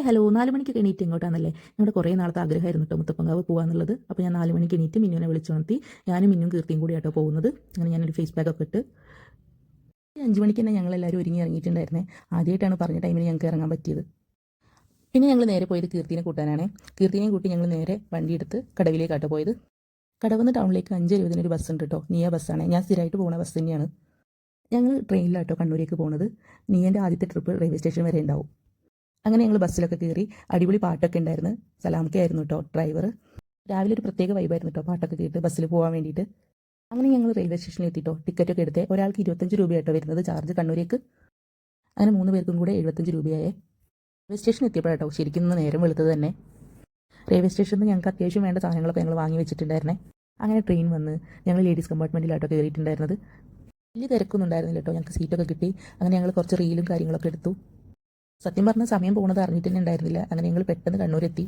Hello 4 മണിക്ക് എണീറ്റ് ഇങ്ങോട്ടാണല്ലേ. ഞങ്ങളുടെ കുറേ നാളത്തെ ആഗ്രഹമായിരുന്നു കേട്ടോ മുത്തപ്പങ്കാവ് പോകാന്നുള്ളത്. അപ്പോൾ ഞാൻ 4 മണിക്ക് എണീറ്റ് മിന്നുവിനെ വിളിച്ചുണർത്തി. ഞാനും മിന്നും കീർത്തിയും കൂടി ആട്ടോ പോകുന്നത്. അങ്ങനെ ഞാനൊരു ഫേസ് പാക്കൊക്കെ ഇട്ട് 5 മണിക്ക് തന്നെ ഞങ്ങളെല്ലാവരും ഒരുങ്ങി ഇറങ്ങിയിട്ടുണ്ടായിരുന്നേ. ആദ്യമായിട്ടാണ് പറഞ്ഞ ടൈമിൽ ഞങ്ങൾക്ക് ഇറങ്ങാൻ പറ്റിയത്. പിന്നെ ഞങ്ങൾ നേരെ പോയത് കീർത്തിനെ കൂട്ടാനാണ്. കീർത്തിനെയും കൂട്ടി ഞങ്ങൾ നേരെ വണ്ടി എടുത്ത് കടവിലേക്കാട്ടോ പോയത്. കടവന്ന് ടൗണിലേക്ക് 5:20 ഒരു ബസ് ഉണ്ട് കേട്ടോ. നിയ ബസ്സാണ്. ഞാൻ സ്ഥിരമായിട്ട് പോകുന്ന ബസ് തന്നെയാണ്. ഞങ്ങൾ ട്രെയിനിലാട്ടോ കണ്ണൂരേക്ക് പോകുന്നത്. നിയൻ്റെ ആദ്യത്തെ ട്രിപ്പ് റെയിൽവേ സ്റ്റേഷൻ വരെ ഉണ്ടാവും. അങ്ങനെ ഞങ്ങൾ ബസ്സിലൊക്കെ കയറി. അടിപൊളി പാട്ടൊക്കെ ഉണ്ടായിരുന്നു. സലാമക്കയായിരുന്നു കേട്ടോ ഡ്രൈവർ. രാവിലെ ഒരു പ്രത്യേക വൈബായിരുന്നു കേട്ടോ പാട്ടൊക്കെ കേട്ട് ബസ്സിൽ പോകാൻ വേണ്ടിയിട്ട്. അങ്ങനെ ഞങ്ങൾ റെയിൽവേ സ്റ്റേഷനിൽ എത്തിയിട്ടോ. ടിക്കറ്റൊക്കെ എടുത്തേ. ഒരാൾക്ക് 25 രൂപയായിട്ടോ വരുന്നത് ചാർജ് കണ്ണൂരേക്ക്. അങ്ങനെ 3 പേർക്കും കൂടെ 75 രൂപയായേ. റെയിൽവേ സ്റ്റേഷൻ എത്തിയപ്പോഴാട്ടോ ശരിക്കും നേരം വെളുത്തത് തന്നെ. റെയിൽവേ സ്റ്റേഷനിൽ ഞങ്ങൾക്ക് അത്യാവശ്യം വേണ്ട സാധനങ്ങളൊക്കെ ഞങ്ങൾ വാങ്ങി വെച്ചിട്ടുണ്ടായിരുന്നേ. അങ്ങനെ ട്രെയിൻ വന്ന് ഞങ്ങൾ ലേഡീസ് കമ്പാർട്ട്മെൻറ്റിലാട്ടോ കയറിയിട്ടുണ്ടായിരുന്നത്. വലിയ തിരക്കൊന്നും ഉണ്ടായിരുന്നില്ല കേട്ടോ. ഞങ്ങൾക്ക് സീറ്റൊക്കെ കിട്ടി. അങ്ങനെ ഞങ്ങൾ കുറച്ച് റീലും കാര്യങ്ങളൊക്കെ എടുത്തു. സത്യം പറഞ്ഞാൽ സമയം പോകുന്നത് അറിഞ്ഞിട്ട് തന്നെ ഉണ്ടായിരുന്നില്ല. അങ്ങനെ ഞങ്ങൾ പെട്ടെന്ന് കണ്ണൂരെത്തി.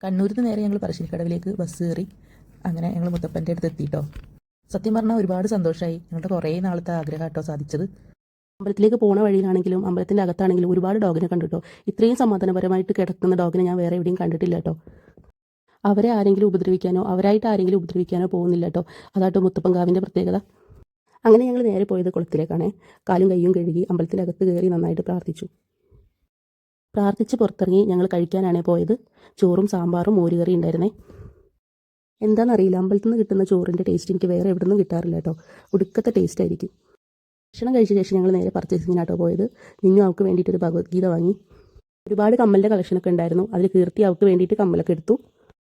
കണ്ണൂരിൽ നിന്ന് നേരെ ഞങ്ങൾ പറശ്ശിനിക്കടവിലേക്ക് ബസ് കയറി. അങ്ങനെ ഞങ്ങൾ മുത്തപ്പൻ്റെ അടുത്ത് എത്തിയിട്ടോ. സത്യം പറഞ്ഞാൽ ഒരുപാട് സന്തോഷമായി. ഞങ്ങളുടെ കുറേ നാളത്തെ ആഗ്രഹം കേട്ടോ സാധിച്ചത്. അമ്പലത്തിലേക്ക് പോണ വഴിയിലാണെങ്കിലും അമ്പലത്തിൻ്റെ അകത്താണെങ്കിലും ഒരുപാട് ഡോഗിനെ കണ്ടിട്ടോ. ഇത്രയും സമാധാനപരമായിട്ട് കിടക്കുന്ന ഡോഗിനെ ഞാൻ വേറെ എവിടെയും കണ്ടിട്ടില്ല കേട്ടോ. അവരെ ആരെങ്കിലും ഉപദ്രവിക്കാനോ അവരായിട്ട് ആരെങ്കിലും ഉപദ്രവിക്കാനോ പോകുന്നില്ല കേട്ടോ. അതാട്ടോ മുത്തപ്പൻകാവിൻ്റെ പ്രത്യേകത. അങ്ങനെ ഞങ്ങൾ നേരെ പോയത് കുളത്തിലേക്കാണ്. കാലും കയ്യും കഴുകി അമ്പലത്തിൻ്റെ അകത്ത് കയറി നന്നായിട്ട് പ്രാർത്ഥിച്ച് പുറത്തിറങ്ങി ഞങ്ങൾ കഴിക്കാനാണ് പോയത്. ചോറും സാമ്പാറും മോരുകറി ഉണ്ടായിരുന്നേ. എന്താണെന്നറിയില്ല, അമ്പലത്തിൽ നിന്ന് കിട്ടുന്ന ചോറിൻ്റെ ടേസ്റ്റ് എനിക്ക് വേറെ എവിടെ നിന്നും കിട്ടാറില്ല കേട്ടോ. ഒടുക്കത്തെ ടേസ്റ്റ് ആയിരിക്കും. ഭക്ഷണം കഴിച്ച ശേഷം ഞങ്ങൾ നേരെ പർച്ചേസിങ്ങിനാട്ടോ പോയത്. നിന്നു അവൾക്ക് വേണ്ടിയിട്ടൊരു ഭഗവത്ഗീത വാങ്ങി. ഒരുപാട് കമ്മലിൻ്റെ കളക്ഷനൊക്കെ ഉണ്ടായിരുന്നു. അതിൽ കീർത്തി അവൾക്ക് വേണ്ടിയിട്ട് കമ്മലൊക്കെ എടുത്തു.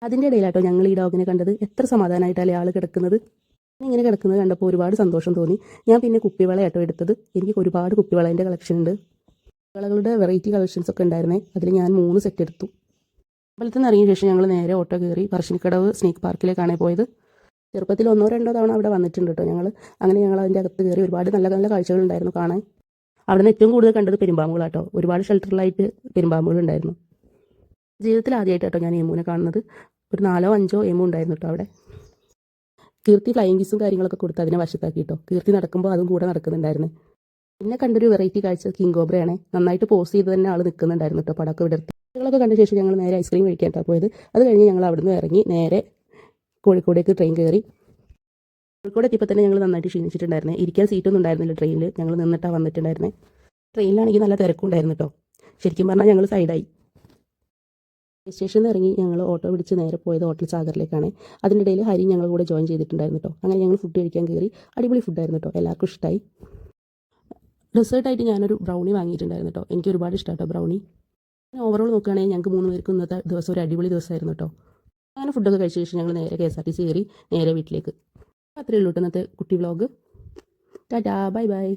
അതിൻ്റെ ഇടയിലാട്ടോ ഞങ്ങൾ ഈ ഡോഗിനെ കണ്ടത്. എത്ര സമാധാനമായിട്ടല്ലേ ആൾ കിടക്കുന്നത്. ഇങ്ങനെ കിടക്കുന്നത് കണ്ടപ്പോൾ ഒരുപാട് സന്തോഷം തോന്നി. ഞാൻ പിന്നെ കുപ്പിവളയാട്ടോ എടുത്തത്. എനിക്ക് ഒരുപാട് കുപ്പിവളേൻ്റെ കളക്ഷൻ ഉണ്ട്. വളകളുടെ വെറൈറ്റി കളക്ഷൻസ് ഒക്കെ ഉണ്ടായിരുന്നേ. അതിൽ ഞാൻ 3 സെറ്റ് എടുത്തു. അമ്പലത്തിൽ നിന്ന് ഇറങ്ങിയ ശേഷം ഞങ്ങൾ നേരെ ഓട്ടോ കയറി പറശ്ശിനിക്കടവ് സ്നേക്ക് പാർക്കിലേക്കാണ് പോയത്. ചെറുപ്പത്തിൽ 1-2 തവണ അവിടെ വന്നിട്ടുണ്ട് കേട്ടോ ഞങ്ങൾ. അങ്ങനെ ഞങ്ങൾ അതിൻ്റെ അകത്ത് കയറി. ഒരുപാട് നല്ല നല്ല കാഴ്ചകളുണ്ടായിരുന്നു കാണാൻ. അവിടെ നിന്ന് ഏറ്റവും കൂടുതൽ കണ്ടത് പെരുമ്പാമ്പുകളാട്ടോ. ഒരുപാട് ഷെൽട്ടറിലായിട്ട് പെരുമ്പാമ്പുകളുണ്ടായിരുന്നു. ജീവിതത്തിൽ ആദ്യമായിട്ടോ ഞാൻ എമ്മുവിനെ കാണുന്നത്. ഒരു 4-5 എമ്മു ഉണ്ടായിരുന്നു കേട്ടോ അവിടെ. കീർത്തി ഫ്ലൈയിങ് കിസും കാര്യങ്ങളൊക്കെ കൊടുത്ത് അതിനെ വശത്താക്കി കേട്ടോ. കീർത്തി നടക്കുമ്പോൾ അതും കൂടെ നടക്കുന്നുണ്ടായിരുന്നു. പിന്നെ കണ്ടൊരു വെറൈറ്റി കാഴ്ച കിങ് കോബ്രയാണ്. നന്നായിട്ട് പോസ് ചെയ്ത് തന്നെ ആൾ നിൽക്കുന്നുണ്ടായിരുന്നു കേട്ടോ പടക്കം വിടർത്തി. കുട്ടികളൊക്കെ കണ്ട ശേഷം ഞങ്ങൾ നേരെ ഐസ്ക്രീം കഴിക്കാനാണ് പോയത്. അത് കഴിഞ്ഞ് ഞങ്ങൾ അവിടുന്ന് ഇറങ്ങി നേരെ കോഴിക്കോടേക്ക് ട്രെയിൻ കയറി. കോഴിക്കോട് എത്തിയപ്പോൾ തന്നെ ഞങ്ങൾ നന്നായിട്ട് ക്ഷീണിച്ചിട്ടുണ്ടായിരുന്നേ. ഇരിക്കാൻ സീറ്റൊന്നും ഉണ്ടായിരുന്നില്ല ട്രെയിനിൽ. ഞങ്ങൾ നിന്നിട്ടാണ് വന്നിട്ടുണ്ടായിരുന്നേ. ട്രെയിനിലാണെങ്കിൽ നല്ല തിരക്കുണ്ടായിരുന്നു കേട്ടോ. ശരിക്കും പറഞ്ഞാൽ ഞങ്ങൾ സൈഡായി. സ്റ്റേഷനിൽ നിന്ന് ഇറങ്ങി ഞങ്ങൾ ഓട്ടോ പിടിച്ച് നേരെ പോയത് ഹോട്ടൽ സാഗറിലേക്കാണ്. അതിൻ്റെ ഇടയിൽ ഹരി ഞങ്ങൾ കൂടെ ജോയിൻ ചെയ്തിട്ടുണ്ടായിരുന്നു കേട്ടോ. അങ്ങനെ ഞങ്ങൾ ഫുഡ് കഴിക്കാൻ കയറി. അടിപൊളി ഫുഡായിരുന്നു കേട്ടോ. എല്ലാവർക്കും ഇഷ്ടമായി. ഡെസേർട്ടായിട്ട് ഞാനൊരു ബ്രൗണി വാങ്ങിയിട്ടുണ്ടായിരുന്നു കേട്ടോ. എനിക്ക് ഒരുപാട് ഇഷ്ടമാണ് കേട്ടോ ബ്രൗണി. ഓവറോൾ നോക്കുകയാണെങ്കിൽ ഞങ്ങൾക്ക് 3 പേർക്കും ഇന്നത്തെ ദിവസം ഒരു അടിപൊളി ദിവസമായിരുന്നു കേട്ടോ. അങ്ങനെ ഫുഡൊക്കെ കഴിച്ച ശേഷം ഞങ്ങൾ നേരെ KSRTC കയറി നേരെ വീട്ടിലേക്ക്. അത്രയേ ഉള്ളൂ കേട്ടോ ഇന്നത്തെ കുട്ടി വ്ളോഗ്. Tata, bye bye.